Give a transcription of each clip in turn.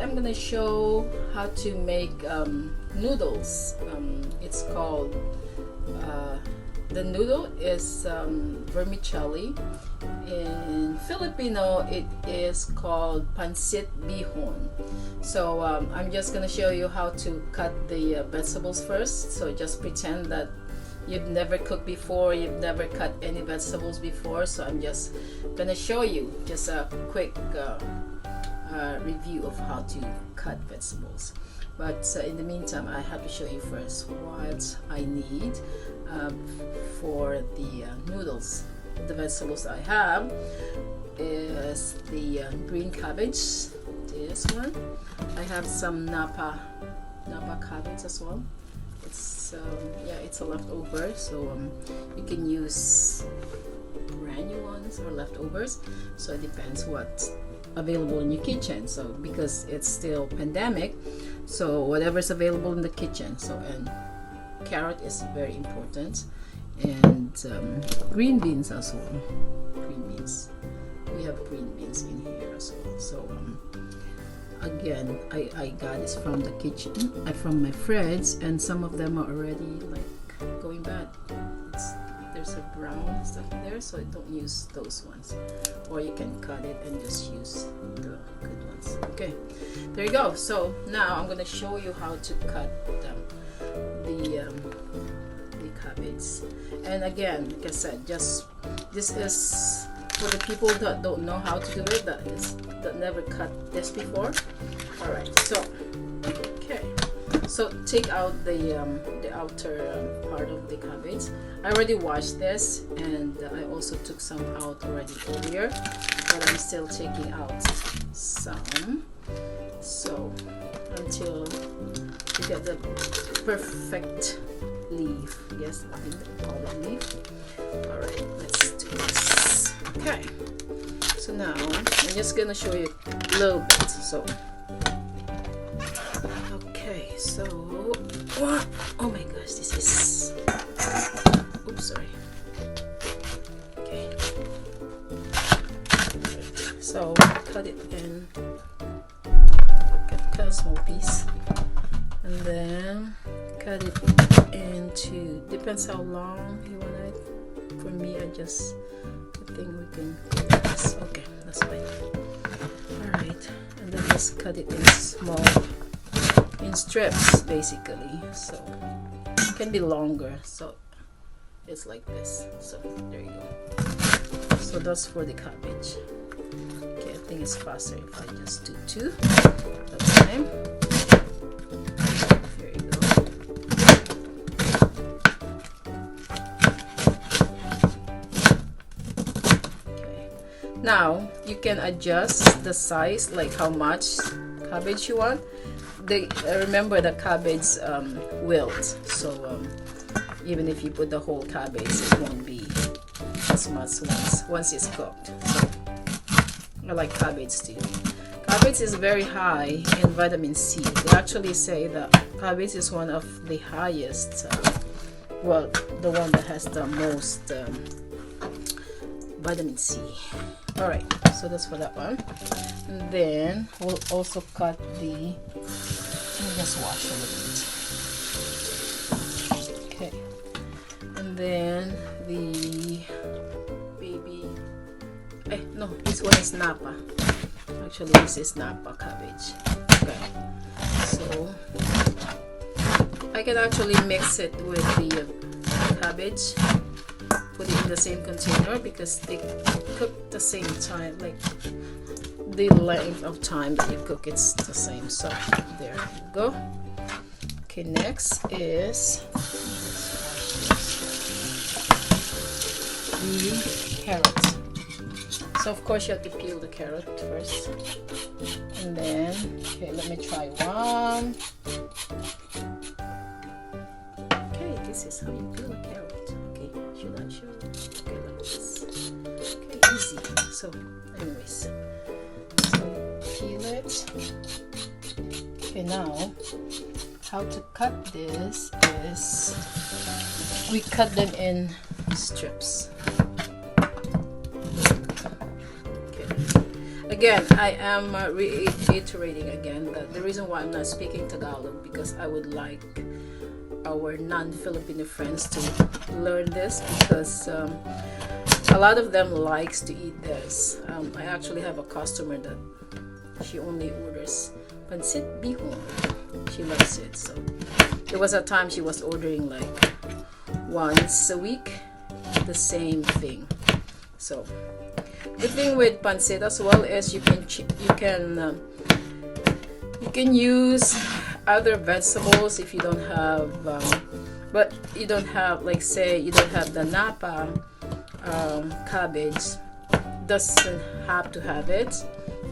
I'm gonna show how to make noodles. It's called the noodle is vermicelli. In Filipino, it is called Pansit Bihon. So I'm just gonna show you how to cut the vegetables first. So just pretend that you've never cooked before, you've never cut any vegetables before. So I'm just gonna show you just a quick review of how to cut vegetables. But in the meantime, I have to show you first what I need for the noodles. The vegetables I have is the green cabbage, this one. I have some Napa cabbage as well. It's yeah, it's a leftover, so you can use brand new ones or leftovers. So it depends what's available in your kitchen. So because it's still pandemic, so whatever's available in the kitchen. So and carrot is very important, and green beans as well. Green beans, we have green beans in here as well. So again, I got this from the kitchen, from my friends, and some of them are already like going bad. There's a brown stuff in there, so don't use those ones, or you can cut it and just use the good ones. Okay, there you go. So now I'm gonna show you how to cut the cabbage. And again, like I said, just this is for the people that don't know how to do it, that never cut this before. All right, so okay, so take out the outer part of the cabbage. I already washed this, and I also took some out already earlier, but I'm still taking out some. So until you get the perfect leaf. Yes, I think they call it leaf. All right, let's do this. Okay, so now I'm just gonna show you a little bit. So okay, so oh my gosh, this is, oops, sorry. Okay, so cut it in, cut a small piece, and then cut it into, depends how long you want it. For me, I think we can cut this. Okay, that's fine. All right, and then just cut it in small, in strips basically. So it can be longer, so it's like this. So there you go. So that's for the cabbage. Okay, I think it's faster if I just do two at a time. There you go. Okay. Now you can adjust the size, like how much cabbage you want. Remember the cabbage wilt, so even if you put the whole cabbage, it won't be as much once it's cooked. So I like cabbage too. Cabbage is very high in vitamin C. They actually say that cabbage is one of the highest, well, the one that has the most vitamin C. All right, so that's for that one. And then we'll also cut the, let me just wash a little bit. Okay, and then the baby, no, this one is Napa. Actually, this is Napa cabbage. Okay, so I can actually mix it with the cabbage, put it in the same container, because they cook the same time, like the length of time that you cook, it's the same. So there you go. Okay, next is the carrot. So of course you have to peel the carrot first, and then, okay, let me try one. Okay, this is how you peel a carrot. Okay, should I show? Okay, like this. Okay, easy. So anyways, so peel it. Okay, now how to cut this is we cut them in strips. again, I am reiterating again that the reason why I'm not speaking Tagalog, because I would like our non-Filipino friends to learn this, because a lot of them likes to eat this. I actually have a customer that she only orders Pansit Bihon. She loves it. So there was a time she was ordering like once a week the same thing. So the thing with pancit as well is you can use other vegetables if you don't have but you don't have, like, say you don't have the napa cabbage. Doesn't have to have it,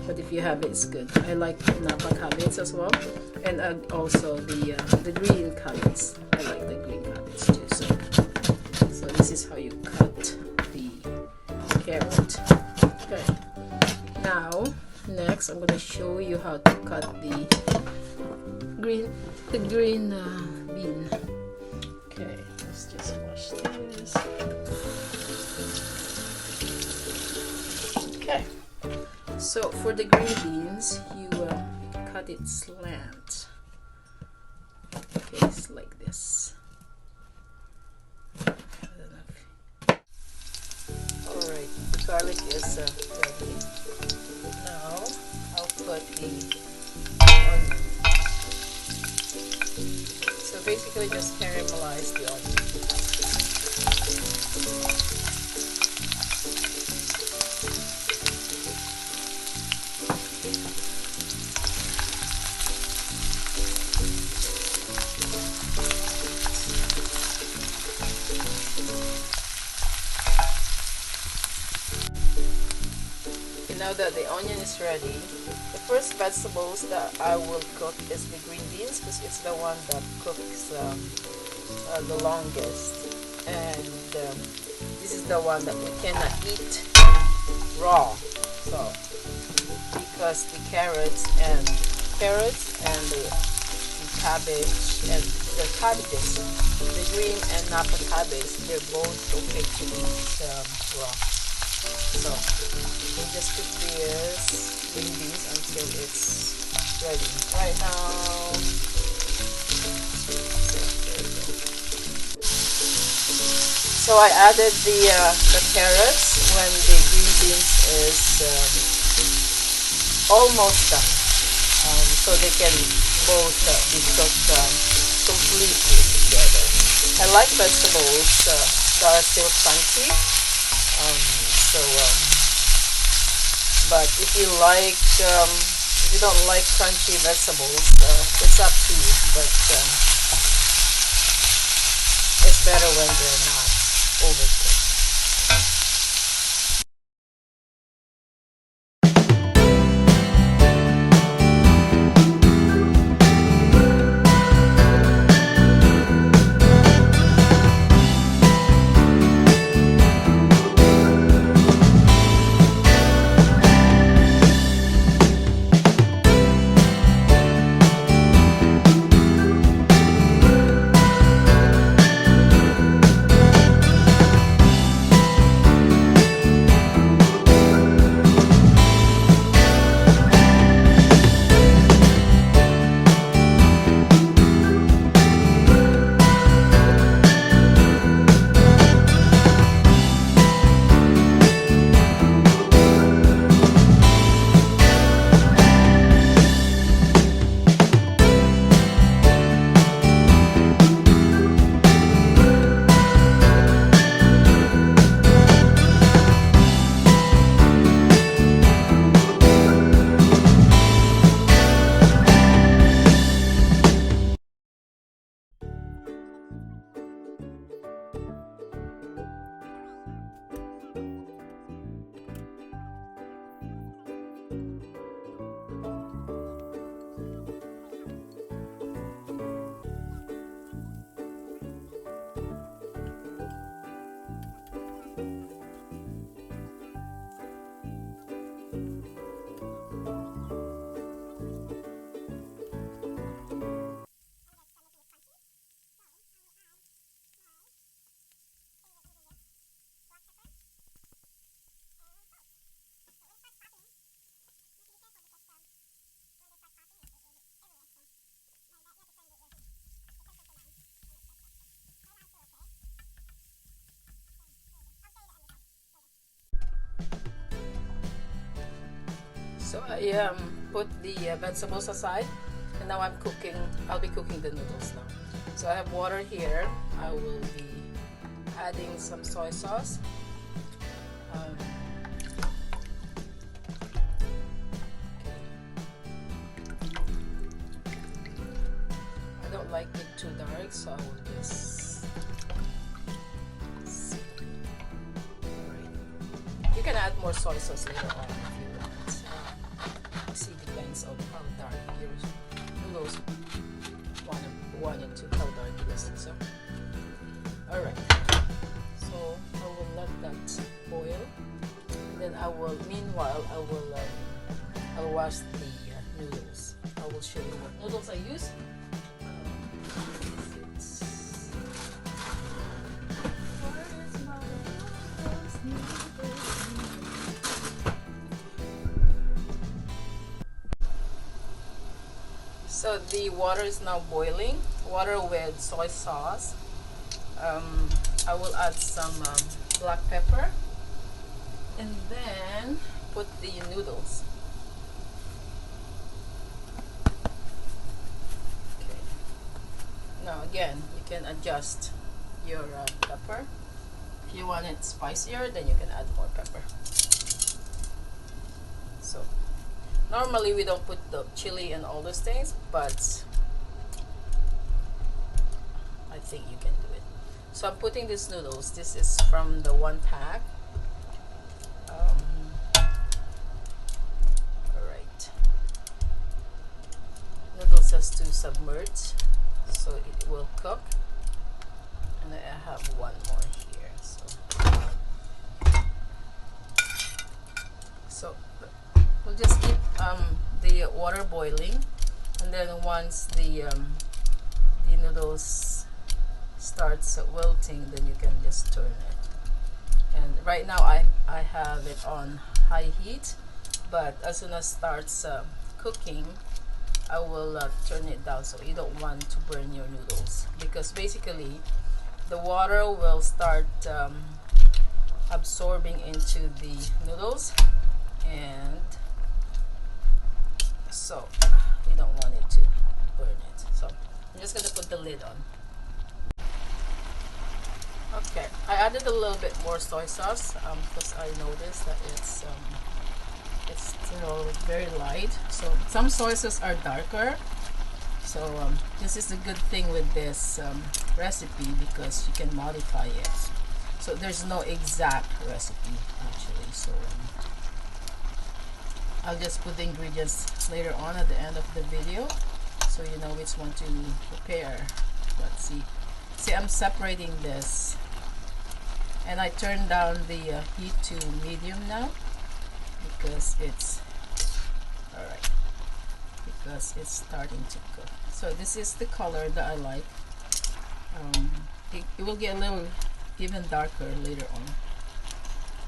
but if you have it, it's good. I like napa cabbage as well, and also the green cabbage. I like the green cabbage too. So this is how you cut the carrot. Okay. Now next, I'm gonna show you how to cut the green bean. Okay, let's just wash this. Okay, so for the green beans, you cut it slant. Okay, it's like this. Alright, the garlic is ready. Now I'll put the onion. So basically just caramelize the onion. Now that the onion is ready, the first vegetables that I will cook is the green beans, because it's the one that cooks the longest, and this is the one that we cannot eat raw. So because the carrots and the cabbage and the cabbages, the green and napa cabbage, they're both okay to eat raw. So we just cook this green beans until it's ready. Right now, so I added the carrots when the green beans is almost done, so they can both be cooked completely together. I like vegetables that are still crunchy. But if you don't like crunchy vegetables, it's up to you. But it's better when they're not overcooked. So I put the vegetables aside, and now I'll be cooking the noodles now. So I have water here. I will be adding some soy sauce. I don't like it too dark, so I will just see. Right. You can add more soy sauce later on if you want. See, depends on how dark your noodles wanted to, how dark it is. So, all right. So I will let that boil, and then meanwhile I'll wash the noodles. I will show you what noodles I use. So the water is now boiling, water with soy sauce. I will add some black pepper, and then put the noodles. Okay. Now again, you can adjust your pepper. If you want it spicier, then you can add more pepper. So normally we don't put the chili and all those things, but I think you can do it. So I'm putting these noodles. This is from the one pack. Alright. Noodles has to submerge, so it will cook. And I have one more here. So we'll just keep the water boiling, and then once the noodles starts wilting, then you can just turn it. And right now I have it on high heat, but as soon as it starts cooking, I will turn it down, so you don't want to burn your noodles, because basically the water will start absorbing into the noodles, and so you don't want it to burn it. So I'm just gonna put the lid on. Okay, I added a little bit more soy sauce because I noticed that it's still very light. So some soy sauce are darker. So this is the good thing with this recipe, because you can modify it. So there's no exact recipe actually. So I'll just put the ingredients later on at the end of the video, so you know which one to prepare. But see, I'm separating this, and I turned down the heat to medium now, because it's alright, because it's starting to cook. So this is the color that I like. It will get a little even darker later on,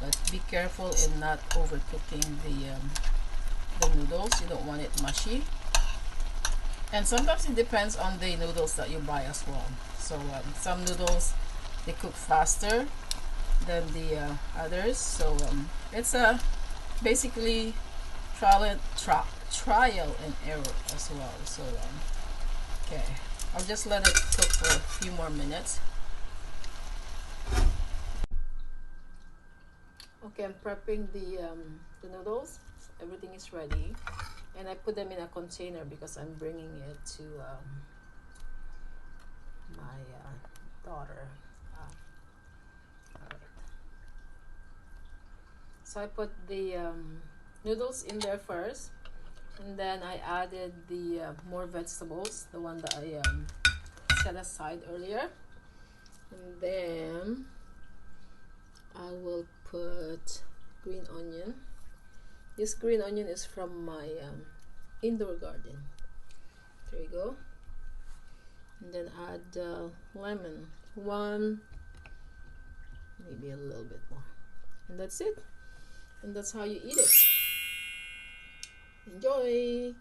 but be careful in not overcooking the noodles. You don't want it mushy, and sometimes it depends on the noodles that you buy as well. So some noodles, they cook faster than the others. So it's a basically trial and error as well. So okay, I'll just let it cook for a few more minutes. Okay, I'm prepping the noodles. Everything is ready, and I put them in a container because I'm bringing it to my daughter. Alright. So I put the noodles in there first, and then I added the more vegetables, the one that I set aside earlier, and then I will put green onion. This green onion is from my indoor garden. There you go. And then add lemon, one, maybe a little bit more, and that's it. And that's how you eat it. Enjoy.